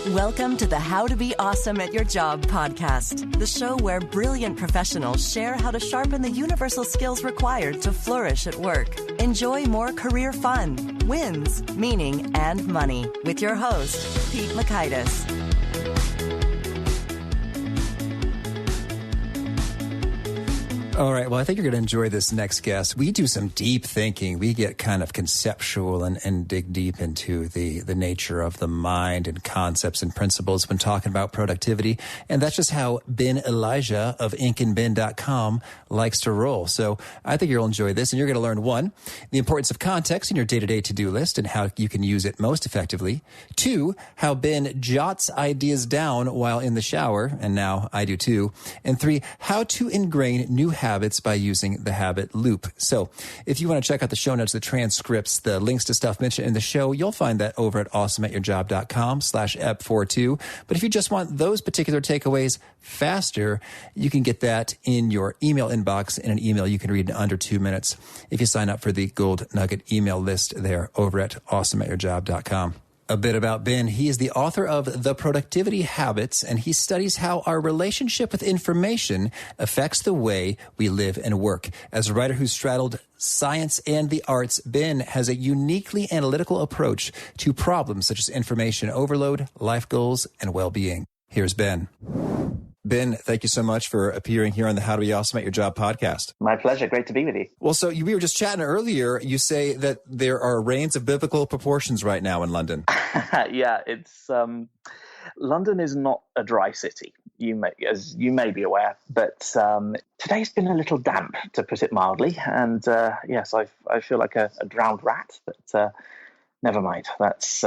Welcome to the How to Be Awesome at Your Job podcast, the show where brilliant professionals share how to sharpen the universal skills required to flourish at work. Enjoy more career fun, wins, meaning, and money with your host, Pete Makaitis. All right. Well, I think you're going to enjoy this next guest. We do some deep thinking. We get kind of conceptual and dig deep into the nature of the mind and concepts and principles when talking about productivity. And that's just how Ben Elijah of inkandben.com likes to roll. So I think you'll enjoy this, and you're going to learn, one, the importance of context in your day-to-day to-do list and how you can use it most effectively. Two, how Ben jots ideas down while in the shower, and now I do too. And three, how to ingrain new habits by using the habit loop. So if you want to check out the show notes, the transcripts, the links to stuff mentioned in the show, you'll find that over at awesomeatyourjob.com/ep42. But if you just want those particular takeaways faster, you can get that in your email inbox in an email you can read in under 2 minutes if you sign up for the Gold Nugget email list there over at awesomeatyourjob.com. A bit about Ben. He is the author of The Productivity Habits, and he studies how our relationship with information affects the way we live and work. As a writer who straddled science and the arts, Ben has a uniquely analytical approach to problems such as information overload, life goals, and well-being. Here's Ben. Ben, thank you so much for appearing here on the How to Be Awesome at Your Job podcast. My pleasure. Great to be with you. Well, so we were just chatting earlier. You say that there are reigns of biblical proportions right now in London. Yeah, it's London is not a dry city, as you may be aware, but today's been a little damp, to put it mildly. And yes, I feel like a drowned rat, but never mind. That's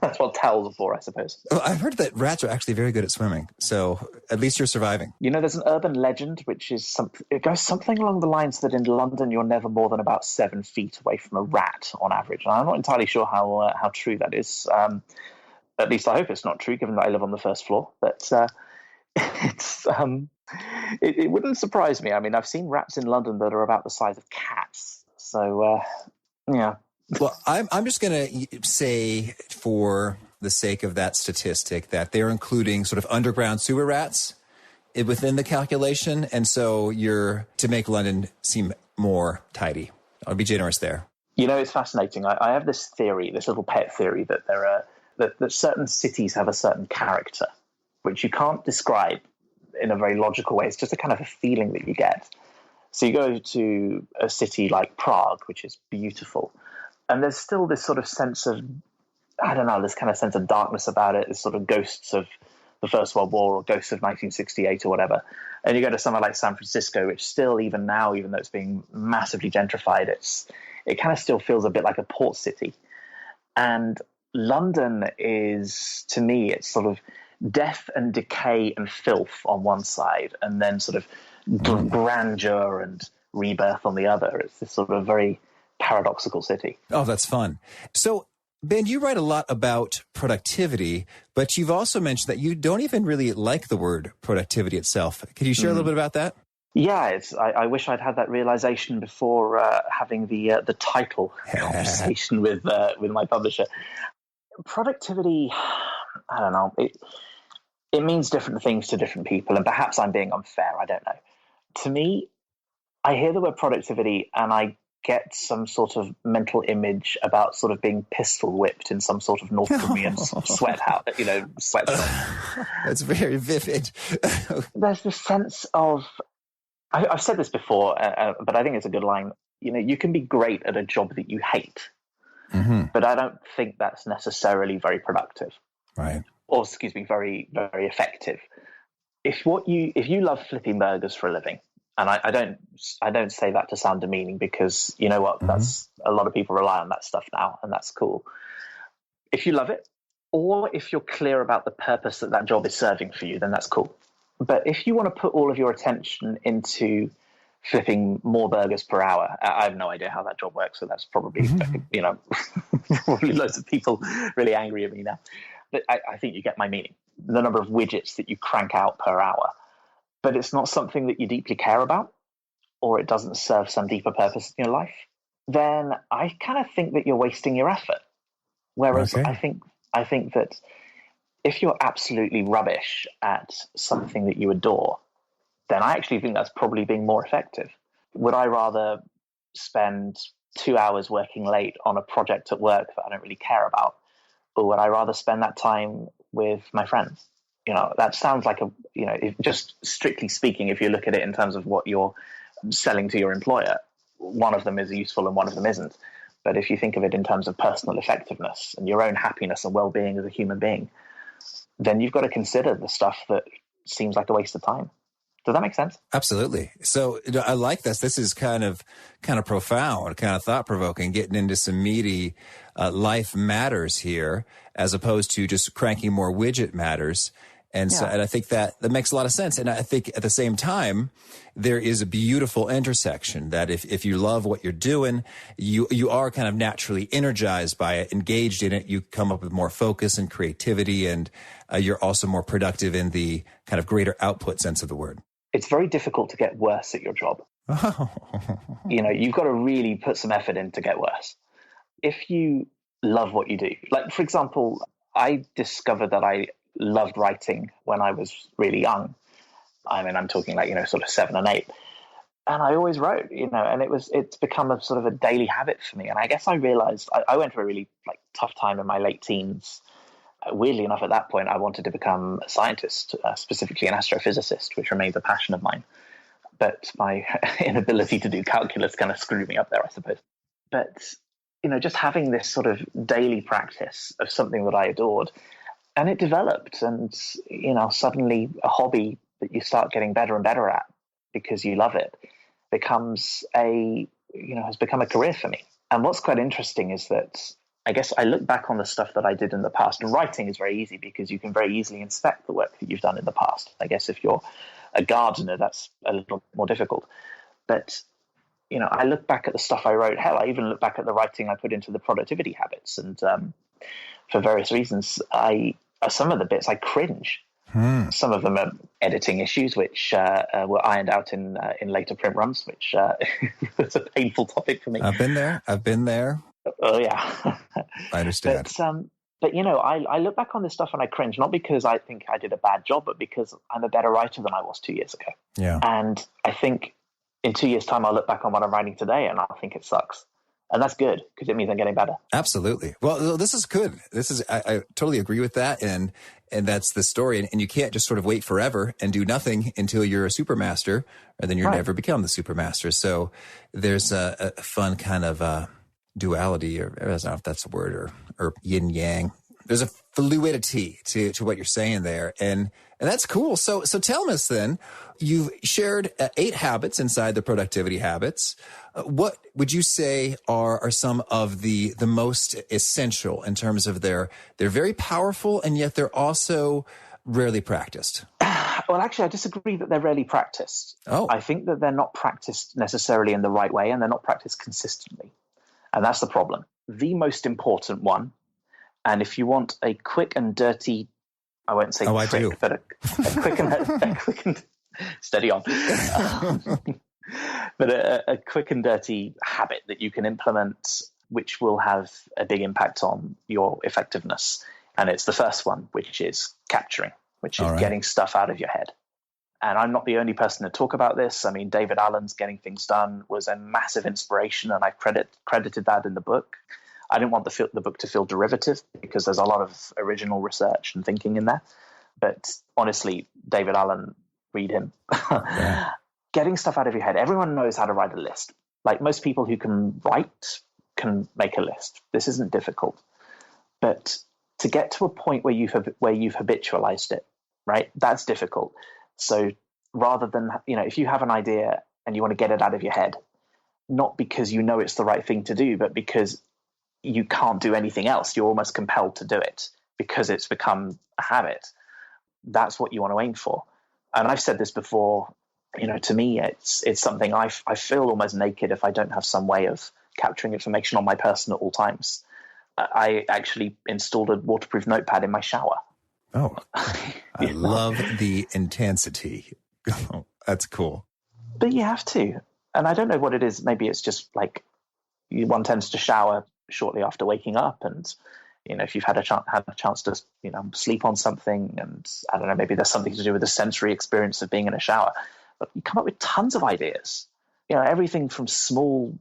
that's what towels are for, I suppose. Well, I've heard that rats are actually very good at swimming, so at least you're surviving. You know, there's an urban legend which is it goes something along the lines that in London you're never more than about 7 feet away from a rat on average. And I'm not entirely sure how true that is. At least I hope it's not true, given that I live on the first floor. But it wouldn't surprise me. I mean, I've seen rats in London that are about the size of cats. So yeah. Well, I'm just going to say, for the sake of that statistic, that they're including sort of underground sewer rats within the calculation. And so you're to make London seem more tidy. I'll be generous there. You know, it's fascinating. I have this theory, this little pet theory, that that certain cities have a certain character, which you can't describe in a very logical way. It's just a kind of a feeling that you get. So you go to a city like Prague, which is beautiful, and there's still this sort of sense of, I don't know, this kind of sense of darkness about it, this sort of ghosts of the First World War or ghosts of 1968 or whatever. And you go to somewhere like San Francisco, which still, even now, even though it's being massively gentrified, it kind of still feels a bit like a port city. And London is, to me, it's sort of death and decay and filth on one side, and then sort of grandeur and rebirth on the other. It's this sort of very paradoxical city. Oh, that's fun. So, Ben, you write a lot about productivity, but you've also mentioned that you don't even really like the word productivity itself. Could you share a little bit about that? Yeah, I wish I'd had that realization before having the title conversation with my publisher. Productivity, I don't know. It means different things to different people, and perhaps I'm being unfair. I don't know. To me, I hear the word productivity and I get some sort of mental image about sort of being pistol whipped in some sort of North Korean sweathouse, sweatshop. That's very vivid. There's this sense of, I've said this before, but I think it's a good line. You know, you can be great at a job that you hate, but I don't think that's necessarily very productive. Right. Or, excuse me, very, very effective. If you love flipping burgers for a living, and I don't say that to sound demeaning, because you know what, that's a lot of people rely on that stuff now, and that's cool. If you love it, or if you're clear about the purpose that job is serving for you, then that's cool. But if you want to put all of your attention into flipping more burgers per hour, I have no idea how that job works, so that's probably probably loads of people really angry at me now. But I think you get my meaning. The number of widgets that you crank out per hour. But it's not something that you deeply care about, or it doesn't serve some deeper purpose in your life, then I kind of think that you're wasting your effort. Whereas I think that if you're absolutely rubbish at something that you adore, then I actually think that's probably being more effective. Would I rather spend 2 hours working late on a project at work that I don't really care about, or would I rather spend that time with my friends? That sounds like just strictly speaking, if you look at it in terms of what you're selling to your employer, one of them is useful and one of them isn't. But if you think of it in terms of personal effectiveness and your own happiness and well-being as a human being, then you've got to consider the stuff that seems like a waste of time. Does that make sense? Absolutely. So I like this. This is kind of profound, kind of thought-provoking, getting into some meaty life matters here, as opposed to just cranking more widget matters. And so, and I think that makes a lot of sense. And I think at the same time, there is a beautiful intersection that if you love what you're doing, you are kind of naturally energized by it, engaged in it. You come up with more focus and creativity, and you're also more productive in the kind of greater output sense of the word. It's very difficult to get worse at your job. Oh. You've got to really put some effort in to get worse. If you love what you do, like, for example, I discovered that I loved writing when I was really young. I mean, I'm talking like, sort of 7 and 8. And I always wrote, and it's become a sort of a daily habit for me. And I guess I realized I went through a really tough time in my late teens. Weirdly enough, at that point, I wanted to become a scientist, specifically an astrophysicist, which remains a passion of mine. But my inability to do calculus kind of screwed me up there, I suppose. But, just having this sort of daily practice of something that I adored, and it developed, and, suddenly a hobby that you start getting better and better at because you love it has become a career for me. And what's quite interesting is that I guess I look back on the stuff that I did in the past, and writing is very easy because you can very easily inspect the work that you've done in the past. I guess if you're a gardener, that's a little more difficult. But, I look back at the stuff I wrote. Hell, I even look back at the writing I put into the productivity habits. And for various reasons, some of the bits I cringe. Some of them are editing issues, which were ironed out in later print runs, which was a painful topic for me. I've been there. Oh, yeah. I understand. But I look back on this stuff and I cringe, not because I think I did a bad job, but because I'm a better writer than I was 2 years ago. Yeah. And I think in 2 years' time, I'll look back on what I'm writing today and I'll think it sucks. And that's good because it means I'm getting better. Absolutely. Well, this is good. I totally agree with that. And that's the story. And you can't just sort of wait forever and do nothing until you're a supermaster, or then you'll never become the supermaster. So there's a fun kind of duality, or I don't know if that's a word, or yin yang. There's a fluidity to what you're saying there. And that's cool. So tell us then, you've shared 8 habits inside the productivity habits. What would you say are some of the most essential in terms of they're very powerful and yet they're also rarely practiced? Well, actually, I disagree that they're rarely practiced. Oh. I think that they're not practiced necessarily in the right way, and they're not practiced consistently. And that's the problem. The most important one, and if you want a quick and dirty, I won't say trick, but a quick and steady on. But a quick and dirty habit that you can implement, which will have a big impact on your effectiveness. And it's the first one, which is capturing, which is getting stuff out of your head. And I'm not the only person to talk about this. I mean, David Allen's Getting Things Done was a massive inspiration, and I credited that in the book. I didn't want the book to feel derivative because there's a lot of original research and thinking in there. But honestly, David Allen, read him. Yeah. Getting stuff out of your head. Everyone knows how to write a list. Like most people who can write can make a list. This isn't difficult. But to get to a point where you've habitualized it, right? That's difficult. So rather than, if you have an idea and you want to get it out of your head, not because you know it's the right thing to do, but because you can't do anything else, you're almost compelled to do it because it's become a habit. That's what you want to aim for. And I've said this before, to me, it's something I feel almost naked if I don't have some way of capturing information on my person at all times. I actually installed a waterproof notepad in my shower. Oh, I love the intensity. That's cool. But you have to. And I don't know what it is. Maybe it's just like one tends to shower shortly after waking up. And If you've had a chance to, sleep on something, and I don't know, maybe there's something to do with the sensory experience of being in a shower, but you come up with tons of ideas. Everything from small,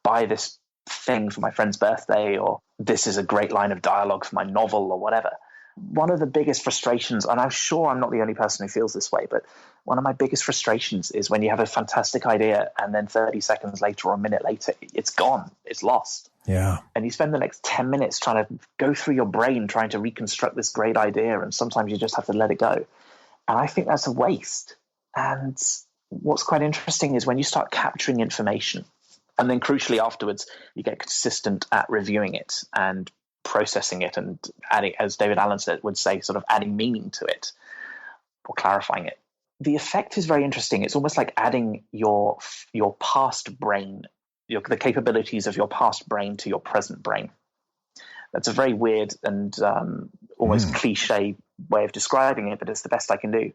buy this thing for my friend's birthday, or this is a great line of dialogue for my novel, or whatever. One of the biggest frustrations, and I'm sure I'm not the only person who feels this way, but one of my biggest frustrations is when you have a fantastic idea and then 30 seconds later or a minute later, it's gone, it's lost. Yeah. And you spend the next 10 minutes trying to go through your brain, trying to reconstruct this great idea. And sometimes you just have to let it go. And I think that's a waste. And what's quite interesting is when you start capturing information, and then crucially afterwards, you get consistent at reviewing it and processing it and adding, as David Allen would say, sort of adding meaning to it or clarifying it. The effect is very interesting. It's almost like adding your past brain, the capabilities of your past brain to your present brain. That's a very weird and almost cliche way of describing it, but it's the best I can do.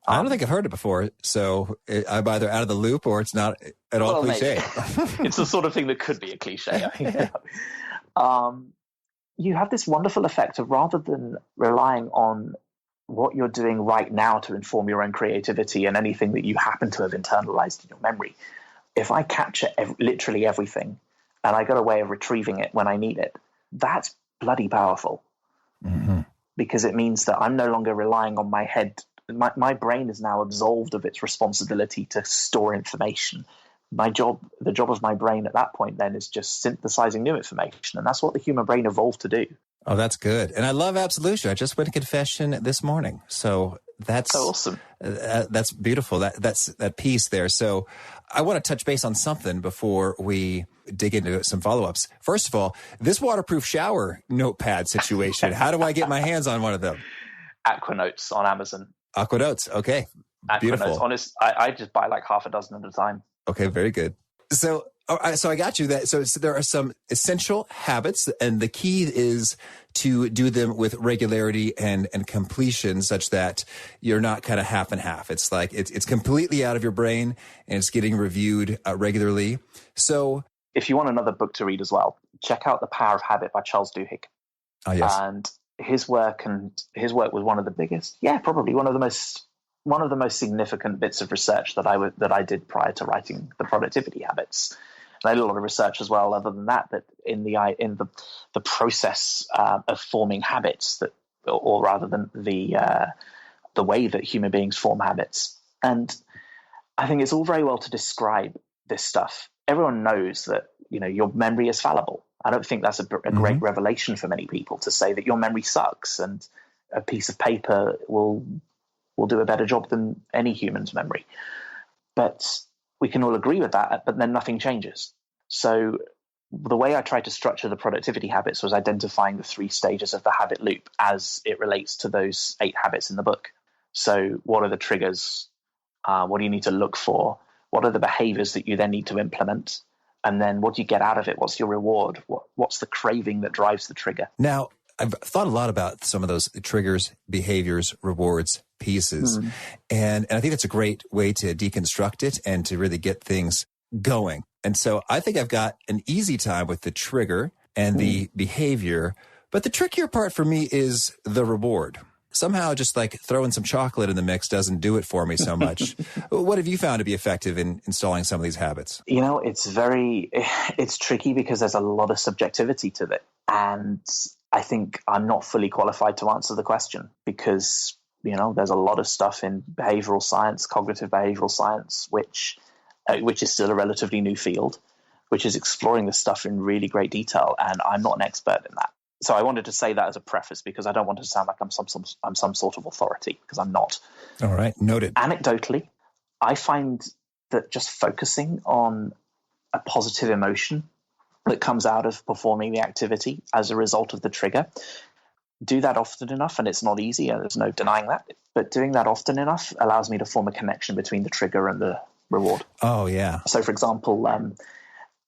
I don't think I've heard it before, so I'm either out of the loop or it's not at all cliche. It's the sort of thing that could be a cliche. You have this wonderful effect of, rather than relying on what you're doing right now to inform your own creativity and anything that you happen to have internalized in your memory, if I capture literally everything and I got a way of retrieving it when I need it, that's bloody powerful. Mm-hmm. Because it means that I'm no longer relying on my head. My brain is now absolved of its responsibility to store information. The job of my brain at that point then is just synthesizing new information. And that's what the human brain evolved to do. Oh, that's good. And I love absolution. I just went to confession this morning. So that's awesome. That's beautiful. That's that piece there. So I want to touch base on something before we dig into some follow-ups. First of all, this waterproof shower notepad situation, how do I get my hands on one of them? Aquanotes on Amazon. Aquanotes. Okay. Beautiful. Honest, I just buy like half a dozen at a time. Okay. Very good. So I got you. So there are some essential habits, and the key is to do them with regularity and completion, such that you're not kind of half and half. It's like it's completely out of your brain and it's getting reviewed regularly. So if you want another book to read as well, check out The Power of Habit by Charles Duhigg. Oh, yes. And his work was one of the biggest, probably one of the most significant bits of research that I did prior to writing The Productivity Habits. And I did a lot of research as well, other than that, but in the process of forming habits, or rather than the way that human beings form habits. And I think it's all very well to describe this stuff. Everyone knows that your memory is fallible. I don't think that's a great revelation for many people to say that your memory sucks and a piece of paper will do a better job than any human's memory. But we can all agree with that, but then nothing changes. So the way I tried to structure the productivity habits was identifying the 3 stages of the habit loop as it relates to those 8 habits in the book. So what are the triggers? What do you need to look for? What are the behaviors that you then need to implement? And then what do you get out of it? What's your reward? What's the craving that drives the trigger? Now, I've thought a lot about some of those triggers, behaviors, rewards, pieces. And I think that's a great way to deconstruct it and to really get things going. And so I think I've got an easy time with the trigger and the behavior. But the trickier part for me is the reward. Somehow just like throwing some chocolate in the mix doesn't do it for me so much. What have you found to be effective in installing some of these habits? It's tricky because there's a lot of subjectivity to it. And I think I'm not fully qualified to answer the question because, there's a lot of stuff in behavioral science, cognitive behavioral science, which is still a relatively new field, which is exploring this stuff in really great detail. And I'm not an expert in that. So I wanted to say that as a preface because I don't want to sound like I'm some sort of authority, because I'm not. All right, noted. Anecdotally, I find that just focusing on a positive emotion that comes out of performing the activity as a result of the trigger, do that often enough, and it's not easy, and there's no denying that, but doing that often enough allows me to form a connection between the trigger and the reward. Oh, yeah. So, for example,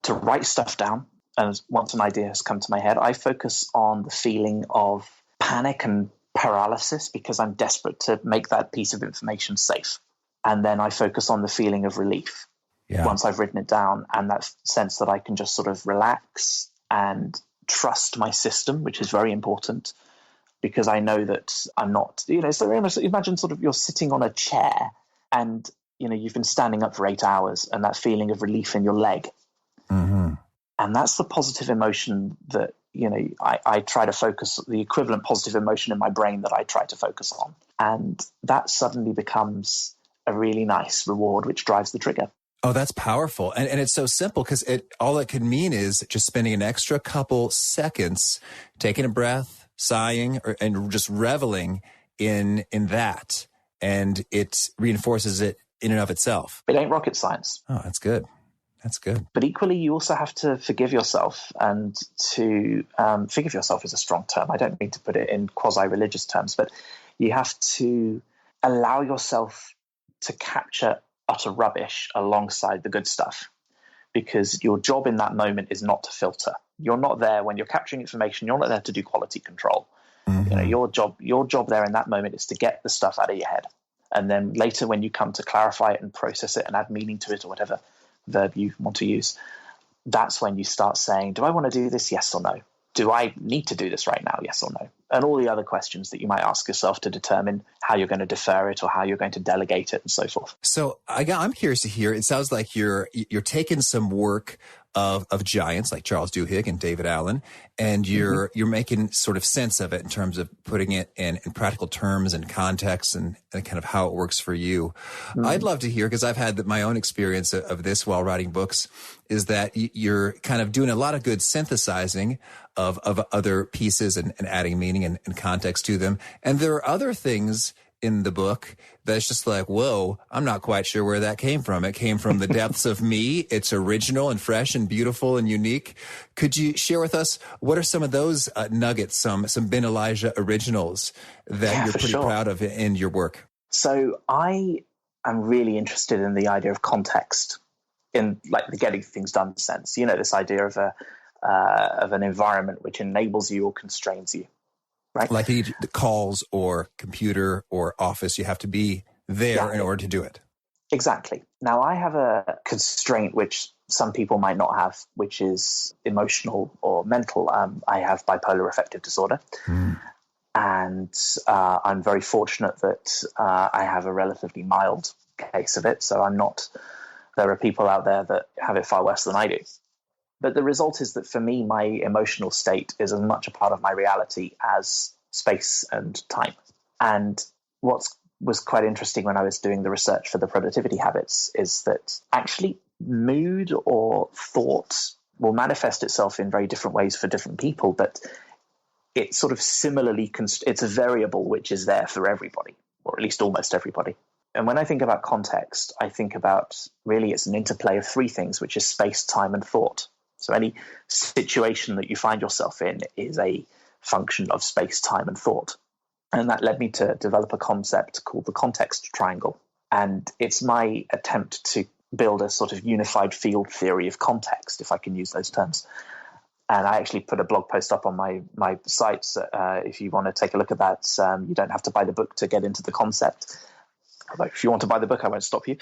to write stuff down, and once an idea has come to my head, I focus on the feeling of panic and paralysis because I'm desperate to make that piece of information safe. And then I focus on the feeling of relief once I've written it down, and that sense that I can just sort of relax and trust my system, which is very important, because I know that I'm not, so imagine sort of you're sitting on a chair and, you've been standing up for 8 hours and that feeling of relief in your leg. Mm-hmm. And that's the positive emotion that, I try to focus, the equivalent positive emotion in my brain that I try to focus on. And that suddenly becomes a really nice reward, which drives the trigger. Oh, that's powerful. And it's so simple because all it could mean is just spending an extra couple seconds, taking a breath, sighing, and just reveling in that. And it reinforces it in and of itself. It ain't rocket science. Oh, that's good. That's good. But equally, you also have to forgive yourself, and to forgive yourself is a strong term. I don't mean to put it in quasi-religious terms, but you have to allow yourself to capture utter rubbish alongside the good stuff, because your job in that moment is not to filter. You're not there when you're capturing information. You're not there to do quality control. Mm-hmm. Your job there in that moment is to get the stuff out of your head. And then later when you come to clarify it and process it and add meaning to it, or whatever verb you want to use, that's when you start saying, do I want to do this? Yes or no? Do I need to do this right now? Yes or no? And all the other questions that you might ask yourself to determine how you're going to defer it or how you're going to delegate it and so forth. So I'm curious to hear, it sounds like you're taking some work of giants like Charles Duhigg and David Allen, and you're making sort of sense of it in terms of putting it in practical terms and context and kind of how it works for you. I'd love to hear, because I've had my own experience of this while writing books, is that you're kind of doing a lot of good synthesizing of other pieces and adding meaning and context to them. And there are other things in the book that's just like, whoa, I'm not quite sure where that came from. It came from the depths of me. It's original and fresh and beautiful and unique. Could you share with us what are some of those nuggets, some Ben Elijah originals that you're pretty proud of in your work? So I am really interested in the idea of context in like the getting things done sense. This idea of an environment which enables you or constrains you. Right. Like the calls or computer or office, you have to be there in order to do it. Exactly. Now, I have a constraint which some people might not have, which is emotional or mental. I have bipolar affective disorder. And I'm very fortunate that I have a relatively mild case of it. So there are people out there that have it far worse than I do. But the result is that for me, my emotional state is as much a part of my reality as space and time. And what was quite interesting when I was doing the research for the productivity habits is that actually mood or thought will manifest itself in very different ways for different people, but it's sort of similarly, it's a variable which is there for everybody, or at least almost everybody. And when I think about context, I think about really it's an interplay of three things, which is space, time, and thought. So any situation that you find yourself in is a function of space, time, and thought. And that led me to develop a concept called the context triangle. And it's my attempt to build a sort of unified field theory of context, if I can use those terms. And I actually put a blog post up on my site. If you want to take a look at that, you don't have to buy the book to get into the concept. Although if you want to buy the book, I won't stop you.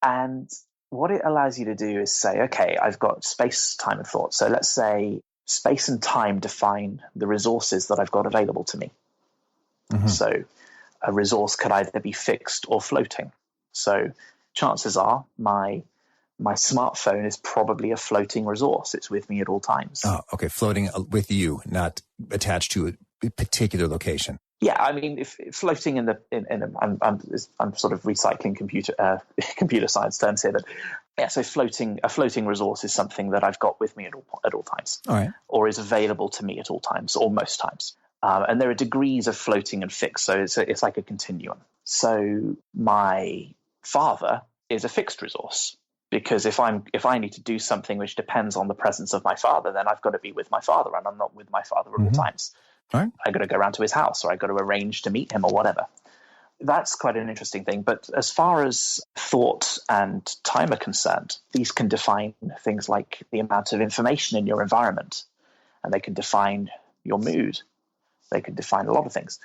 And what it allows you to do is say, okay, I've got space, time, and thought. So let's say space and time define the resources that I've got available to me. Mm-hmm. So a resource could either be fixed or floating. So chances are my smartphone is probably a floating resource. It's with me at all times. Oh, okay. Floating with you, not attached to a particular location. Yeah, I mean, if floating I'm sort of recycling computer science terms here, but yeah, so a floating resource is something that I've got with me at all times, all right, or is available to me at all times, or most times. And there are degrees of floating and fixed, so it's like a continuum. So my father is a fixed resource, because if I need to do something which depends on the presence of my father, then I've got to be with my father, and I'm not with my father at all times. Right. I got to go around to his house, or I got to arrange to meet him, or whatever. That's quite an interesting thing. But as far as thought and time are concerned, these can define things like the amount of information in your environment, and they can define your mood. They can define a lot of things,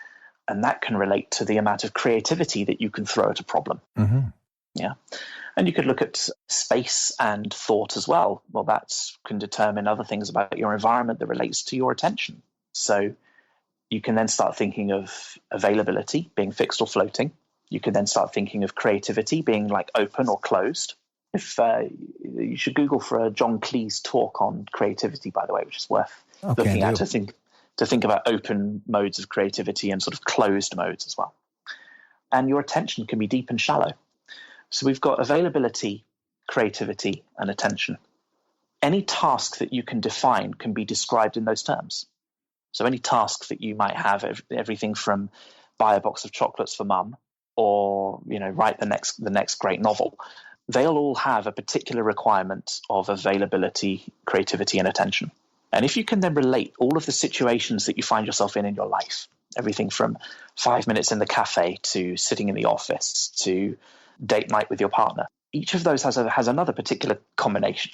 and that can relate to the amount of creativity that you can throw at a problem. Mm-hmm. Yeah. And you could look at space and thought as well. Well, that can determine other things about your environment that relates to your attention. So you can then start thinking of availability being fixed or floating. You can then start thinking of creativity being like open or closed. If you should Google for a John Cleese talk on creativity, by the way, which is worth looking at to think about open modes of creativity and sort of closed modes as well. And your attention can be deep and shallow. So we've got availability, creativity, and attention. Any task that you can define can be described in those terms. So any task that you might have, everything from buy a box of chocolates for mum or, write the next great novel, they'll all have a particular requirement of availability, creativity, and attention. And if you can then relate all of the situations that you find yourself in your life, everything from 5 minutes in the cafe to sitting in the office to date night with your partner, each of those has another particular combination.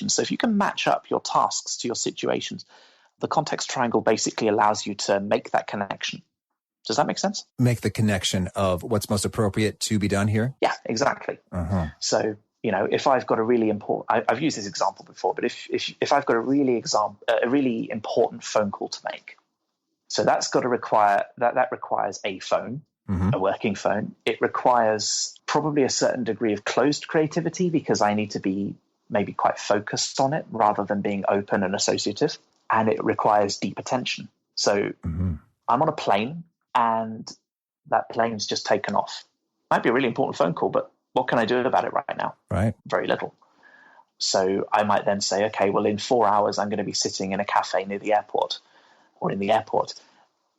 So if you can match up your tasks to your situations, the context triangle basically allows you to make that connection. Does that make sense? Make the connection of what's most appropriate to be done here? Yeah, exactly. Uh-huh. So, if I've got a really important, I've used this example before, but if I've got a really important phone call to make, so that requires a phone, a working phone. It requires probably a certain degree of closed creativity because I need to be maybe quite focused on it rather than being open and associative. And it requires deep attention. So I'm on a plane and that plane's just taken off. Might be a really important phone call, but what can I do about it right now? Right. Very little. So I might then say, okay, well, in 4 hours, I'm going to be sitting in a cafe near the airport or in the airport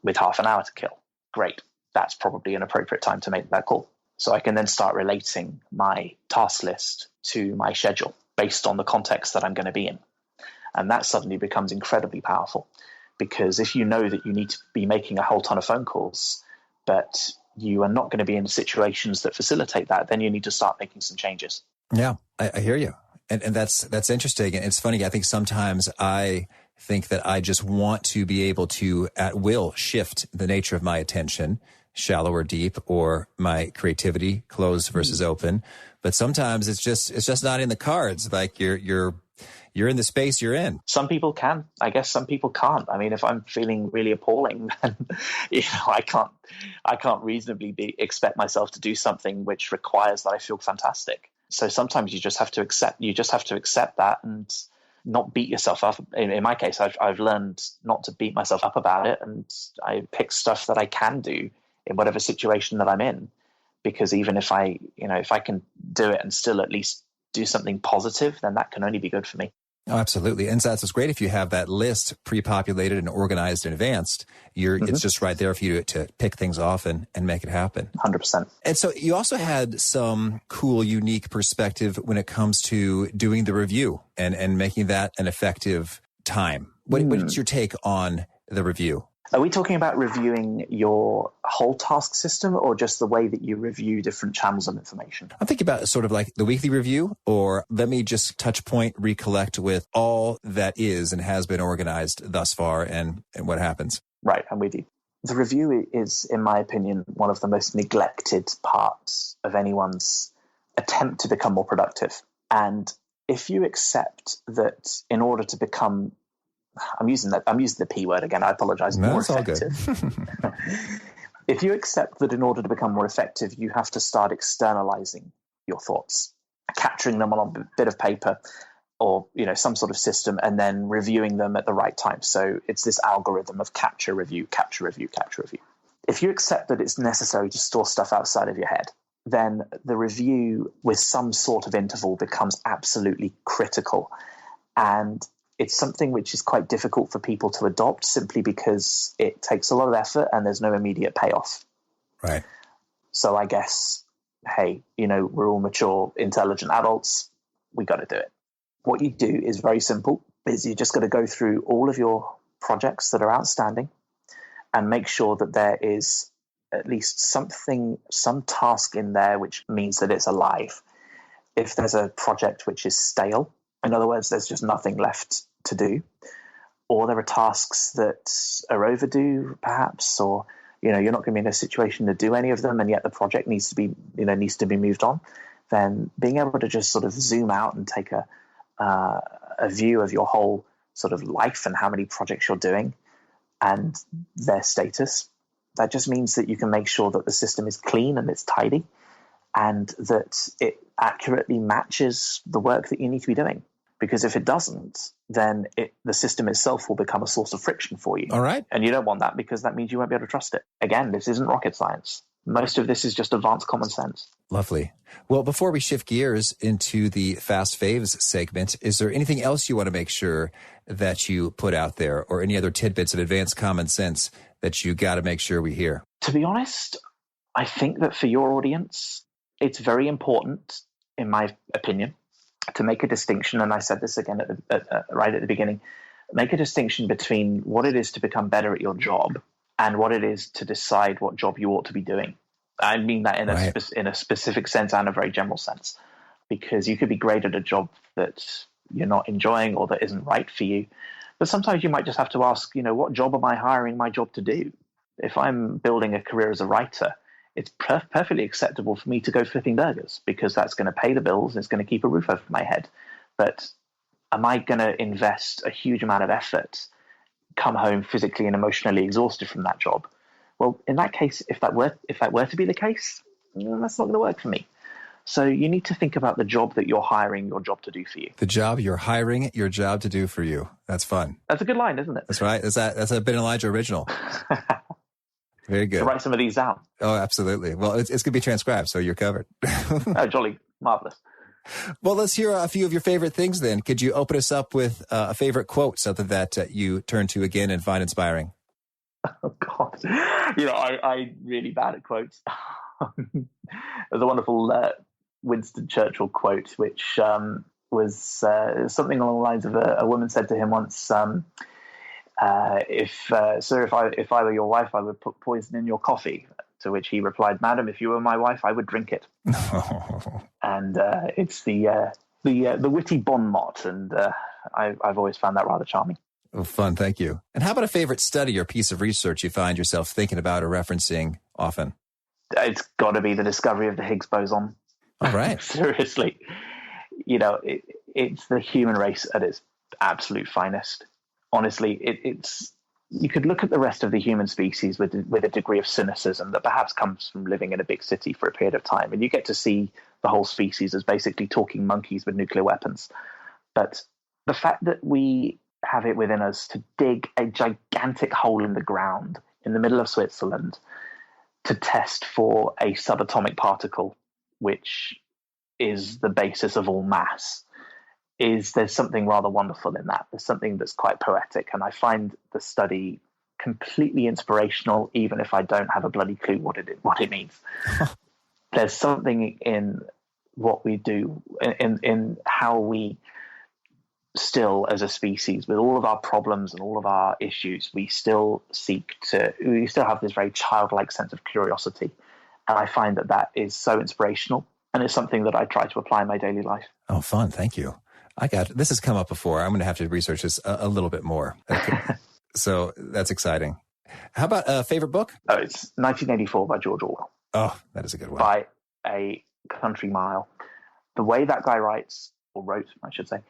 with half an hour to kill. Great. That's probably an appropriate time to make that call. So I can then start relating my task list to my schedule based on the context that I'm going to be in. And that suddenly becomes incredibly powerful because if you know that you need to be making a whole ton of phone calls, but you are not going to be in situations that facilitate that, then you need to start making some changes. Yeah, I hear you. And that's interesting. And it's funny. I think sometimes I think that I just want to be able to at will shift the nature of my attention, shallow or deep, or my creativity, closed versus open. But sometimes it's just not in the cards. Like you're in the space you're in. Some people can. I guess some people can't. I mean, if I'm feeling really appalling, then I can't reasonably expect myself to do something which requires that I feel fantastic. So sometimes you just have to accept that and not beat yourself up. In my case, I've learned not to beat myself up about it, and I pick stuff that I can do in whatever situation that I'm in, because even if I can do it and still at least do something positive, then that can only be good for me. Oh, absolutely. And that's what's great if you have that list pre-populated and organized in advance. It's just right there for you to pick things off and make it happen. 100%. And so you also had some cool, unique perspective when it comes to doing the review and making that an effective time. What is your take on the review? Are we talking about reviewing your whole task system or just the way that you review different channels of information? I'm thinking about sort of like the weekly review, or let me just touch point, recollect with all that is and has been organized thus far and what happens. Right, I'm with you. The review is, in my opinion, one of the most neglected parts of anyone's attempt to become more productive. And if you accept that in order to become I'm using the P word again. I apologize. No, more effective. All good. If you accept that in order to become more effective, you have to start externalizing your thoughts, capturing them on a bit of paper or some sort of system, and then reviewing them at the right time. So it's this algorithm of capture, review, capture, review, capture, review. If you accept that it's necessary to store stuff outside of your head, then the review with some sort of interval becomes absolutely critical. And it's something which is quite difficult for people to adopt simply because it takes a lot of effort and there's no immediate payoff. Right. So I guess, hey, we're all mature, intelligent adults. We got to do it. What you do is very simple. Is you just got to go through all of your projects that are outstanding and make sure that there is at least some task in there which means that it's alive. If there's a project which is stale, in other words, there's just nothing left to do, or there are tasks that are overdue, perhaps, or you're not going to be in a situation to do any of them, and yet the project needs to be moved on, then being able to just sort of zoom out and take a view of your whole sort of life and how many projects you're doing and their status, that just means that you can make sure that the system is clean and it's tidy and that it accurately matches the work that you need to be doing. Because if it doesn't, then the system itself will become a source of friction for you. All right. And you don't want that, because that means you won't be able to trust it. Again, this isn't rocket science. Most of this is just advanced common sense. Lovely. Well, before we shift gears into the Fast Faves segment, is there anything else you want to make sure that you put out there, or any other tidbits of advanced common sense that you got to make sure we hear? To be honest, I think that for your audience, it's very important, in my opinion, to make a distinction, and I said this again right at the beginning, make a distinction between what it is to become better at your job and what it is to decide what job you ought to be doing. I mean that in a specific sense and a very general sense, because you could be great at a job that you're not enjoying or that isn't right for you. But sometimes you might just have to ask, what job am I hiring my job to do? If I'm building a career as a writer, it's perfectly acceptable for me to go flipping burgers, because that's going to pay the bills and it's going to keep a roof over my head. But am I going to invest a huge amount of effort, come home physically and emotionally exhausted from that job? Well, in that case, if that were to be the case, that's not going to work for me. So you need to think about the job that you're hiring your job to do for you. The job you're hiring your job to do for you. That's fun. That's a good line, isn't it? That's right. That's a Ben Elijah original. Very good. So write some of these down. Oh, absolutely. Well, it's going to be transcribed, so you're covered. Oh, jolly. Marvelous. Well, let's hear a few of your favorite things then. Could you open us up with a favorite quote, something that you turn to again and find inspiring? Oh, God. I'm really bad at quotes. There's a wonderful Winston Churchill quote, which was something along the lines of a woman said to him once, Sir, if I were your wife, I would put poison in your coffee. To which he replied, Madam, if you were my wife, I would drink it. And it's the witty bon mot, and I've always found that rather charming. Oh, fun, thank you. And how about a favorite study or piece of research you find yourself thinking about or referencing often? It's got to be the discovery of the Higgs boson. All right. Seriously. It's the human race at its absolute finest. Honestly, it's you could look at the rest of the human species with a degree of cynicism that perhaps comes from living in a big city for a period of time, and you get to see the whole species as basically talking monkeys with nuclear weapons. But the fact that we have it within us to dig a gigantic hole in the ground in the middle of Switzerland to test for a subatomic particle, which is the basis of all mass, there's something rather wonderful in that. There's something that's quite poetic, and I find the study completely inspirational, even if I don't have a bloody clue what it means. There's something in what we do, in how we still, as a species, with all of our problems and all of our issues, we still have this very childlike sense of curiosity. And I find that is so inspirational, and it's something that I try to apply in my daily life. Oh, fun. Thank you. This has come up before. I'm going to have to research this a little bit more. So that's exciting. How about a favorite book? Oh, it's 1984 by George Orwell. Oh, that is a good one. By a country mile. The way that guy writes, or wrote, I should say.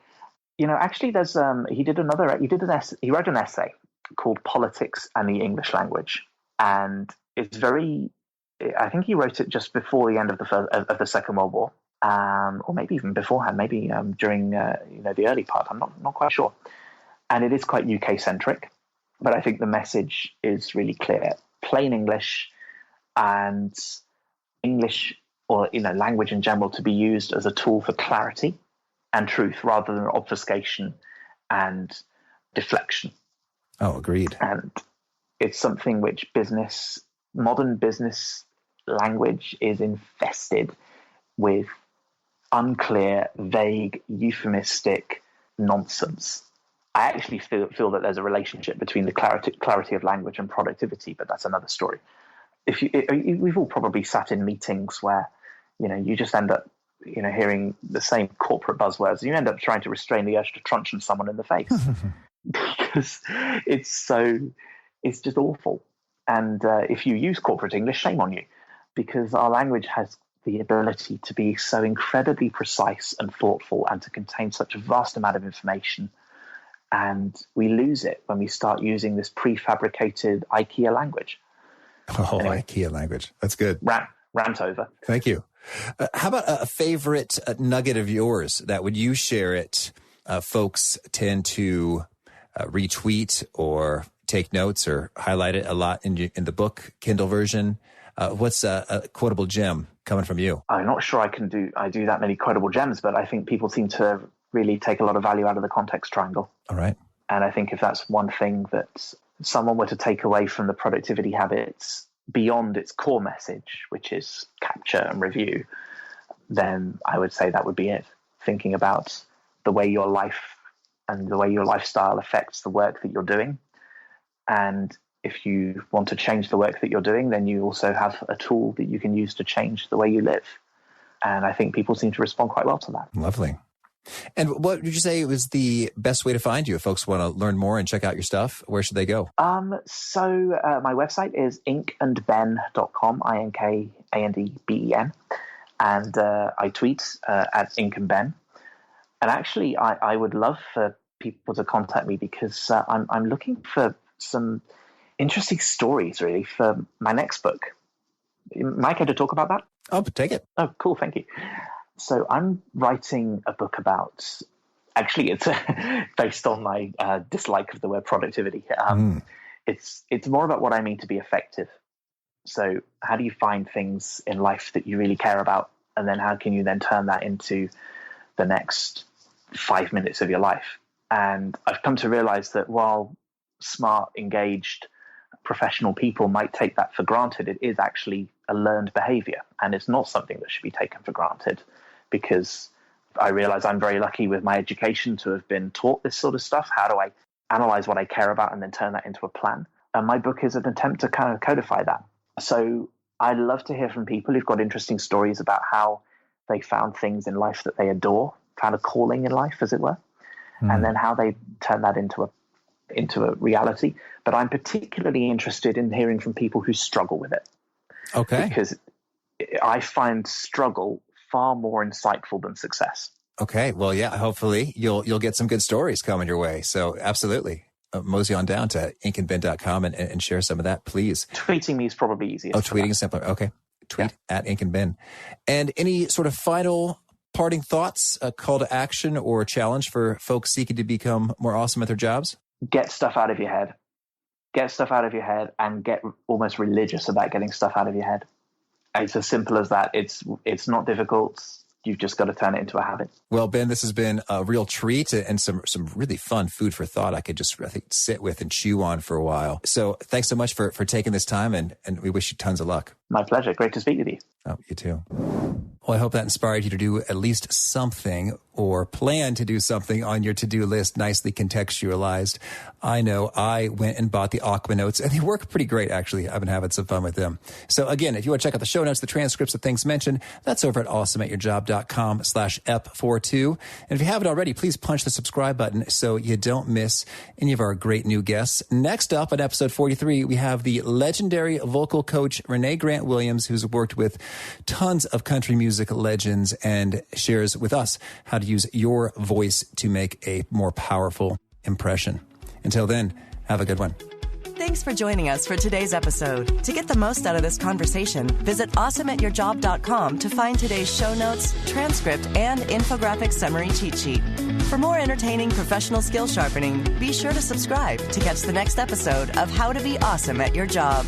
Actually, there's he wrote an essay called Politics and the English Language, and it's I think he wrote it just before the end of the Second World War. Or maybe even beforehand, maybe during the early part. I'm not quite sure. And it is quite UK-centric, but I think the message is really clear. Plain English and English, or language in general, to be used as a tool for clarity and truth rather than obfuscation and deflection. Oh, agreed. And it's something which modern business language is infested with unclear, vague, euphemistic nonsense. I actually feel that there's a relationship between the clarity of language and productivity, but that's another story. We've all probably sat in meetings where, you just end up, hearing the same corporate buzzwords. You end up trying to restrain the urge to truncheon someone in the face because it's just awful. And if you use corporate English, shame on you, because our language has the ability to be so incredibly precise and thoughtful and to contain such a vast amount of information. And we lose it when we start using this prefabricated IKEA language. Oh, anyway, IKEA language. That's good. Rant over. Thank you. How about a favorite nugget of yours that when you share it, folks tend to retweet or take notes or highlight it a lot in the book, Kindle version? What's a quotable gem coming from you? I'm not sure I do that many quotable gems, but I think people seem to really take a lot of value out of the context triangle. All right. And I think if that's one thing that someone were to take away from the productivity habits beyond its core message, which is capture and review, then I would say that would be it. Thinking about the way your life and the way your lifestyle affects the work that you're doing. And if you want to change the work that you're doing, then you also have a tool that you can use to change the way you live. And I think people seem to respond quite well to that. Lovely. And what would you say was the best way to find you? If folks want to learn more and check out your stuff, where should they go? So my website is inkandben.com, INKANDBEN. And I tweet at inkandben. And actually, I would love for people to contact me because I'm looking for some interesting stories, really, for my next book. Am I going to talk about that? Oh, take it. Oh, cool. Thank you. So I'm writing a book about, actually, it's based on my dislike of the word productivity. It's more about what I mean to be effective. So how do you find things in life that you really care about? And then how can you then turn that into the next 5 minutes of your life? And I've come to realize that while smart, engaged, professional people might take that for granted, it is actually a learned behavior. And it's not something that should be taken for granted, because I realize I'm very lucky with my education to have been taught this sort of stuff. How do I analyze what I care about and then turn that into a plan? And my book is an attempt to kind of codify that. So I'd love to hear from people who've got interesting stories about how they found things in life that they adore, found a calling in life, as it were, and then how they turn that into a reality. But I'm particularly interested in hearing from people who struggle with it. Okay. Because I find struggle far more insightful than success. Okay. Well, yeah, hopefully you'll get some good stories coming your way. So absolutely. Mosey on down to inkandben.com and share some of that, please. Tweeting me is probably easiest. Oh, tweeting is simpler. Okay. Tweet at inkandben. And any sort of final parting thoughts, a call to action or challenge for folks seeking to become more awesome at their jobs? Get stuff out of your head. Get stuff out of your head and get almost religious about getting stuff out of your head. It's as simple as that. It's not difficult. You've just got to turn it into a habit. Well, Ben, this has been a real treat and some really fun food for thought I could just, I think, sit with and chew on for a while. So thanks so much for taking this time, and we wish you tons of luck. My pleasure. Great to speak with you. Oh, you too. Well, I hope that inspired you to do at least something or plan to do something on your to-do list, nicely contextualized. I know I went and bought the Aqua Notes, and they work pretty great, actually. I've been having some fun with them. So again, if you want to check out the show notes, the transcripts of things mentioned, that's over at awesomeatyourjob.com/ep42. And if you haven't already, please punch the subscribe button so you don't miss any of our great new guests. Next up, at episode 43, we have the legendary vocal coach Renee Grant Williams, who's worked with tons of country music legends and shares with us how to use your voice to make a more powerful impression. Until then, have a good one. Thanks for joining us for today's episode. To get the most out of this conversation, visit awesomeatyourjob.com to find today's show notes, transcript, and infographic summary cheat sheet. For more entertaining professional skill sharpening, be sure to subscribe to catch the next episode of How to Be Awesome at Your Job.